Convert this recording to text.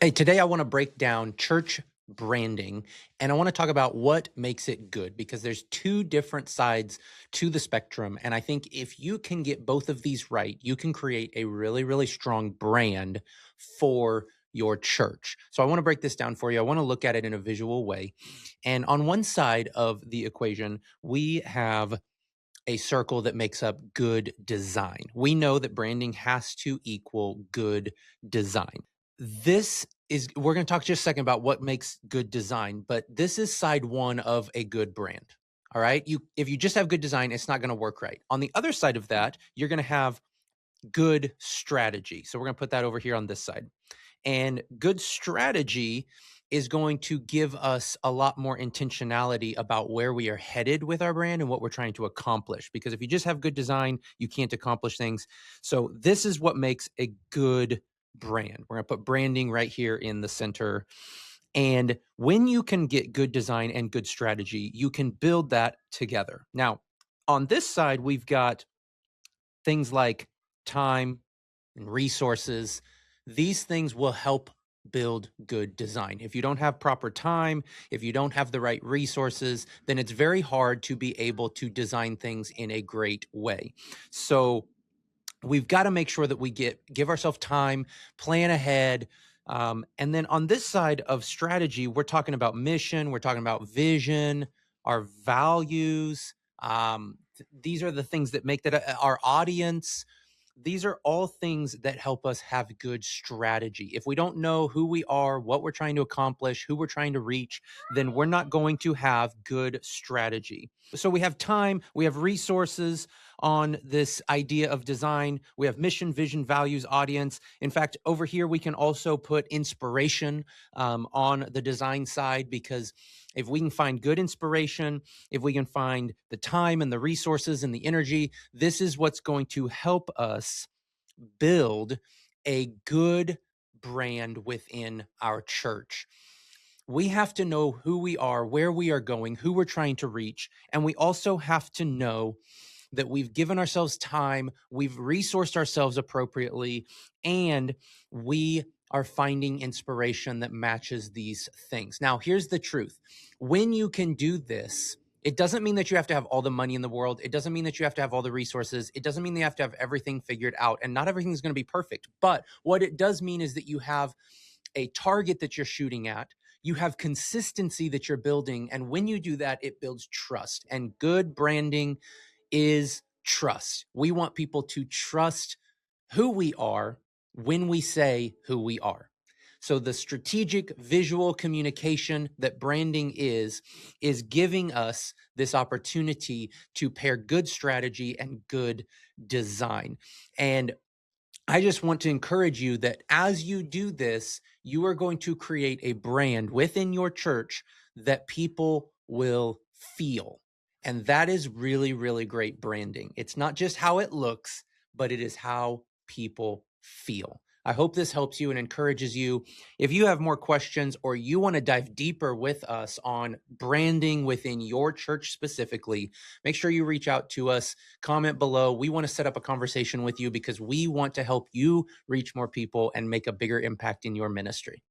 Hey, today I want to break down church branding and I want to talk about what makes it good because there's two different sides to the spectrum. And I think if you can get both of these right, you can create a really, really strong brand for your church. So I want to break this down for you. I want to look at it in a visual way. And on one side of the equation, we have a circle that makes up good design. We know that branding has to equal good design. We're going to talk just a second about what makes good design, but this is side one of a good brand. All right. If you just have good design, it's not going to work right. On the other side of that, you're going to have good strategy. So we're going to put that over here on this side. And good strategy is going to give us a lot more intentionality about where we are headed with our brand and what we're trying to accomplish. Because if you just have good design, you can't accomplish things. So this is what makes a good brand. We're going to put branding right here in the center. And when you can get good design and good strategy, you can build that together. Now, on this side, we've got things like time and resources. These things will help build good design. If you don't have proper time, if you don't have the right resources, then it's very hard to be able to design things in a great way. So we've got to make sure that we give ourselves time, plan ahead. And then on this side of strategy, we're talking about mission, we're talking about vision, our values. These are the things that make that our audience. These are all things that help us have good strategy. If we don't know who we are, what we're trying to accomplish, who we're trying to reach, then we're not going to have good strategy. So we have time, we have resources on this idea of design. We have mission, vision, values, audience. In fact, over here, we can also put inspiration on the design side, because if we can find good inspiration, if we can find the time and the resources and the energy, this is what's going to help us build a good brand within our church. We have to know who we are, where we are going, who we're trying to reach. And we also have to know that we've given ourselves time, we've resourced ourselves appropriately, and we are finding inspiration that matches these things. Now, here's the truth. When you can do this, it doesn't mean that you have to have all the money in the world. It doesn't mean that you have to have all the resources. It doesn't mean that you have to have everything figured out, and not everything's going to be perfect. But what it does mean is that you have a target that you're shooting at. You have consistency that you're building. And when you do that, it builds trust. And good branding is trust. We want people to trust who we are when we say who we are. So the strategic visual communication that branding is giving us this opportunity to pair good strategy and good design. And I just want to encourage you that as you do this, you are going to create a brand within your church that people will feel. And that is really, really great branding. It's not just how it looks, but it is how people feel. I hope this helps you and encourages you. If you have more questions or you want to dive deeper with us on branding within your church specifically, make sure you reach out to us, comment below. We want to set up a conversation with you because we want to help you reach more people and make a bigger impact in your ministry.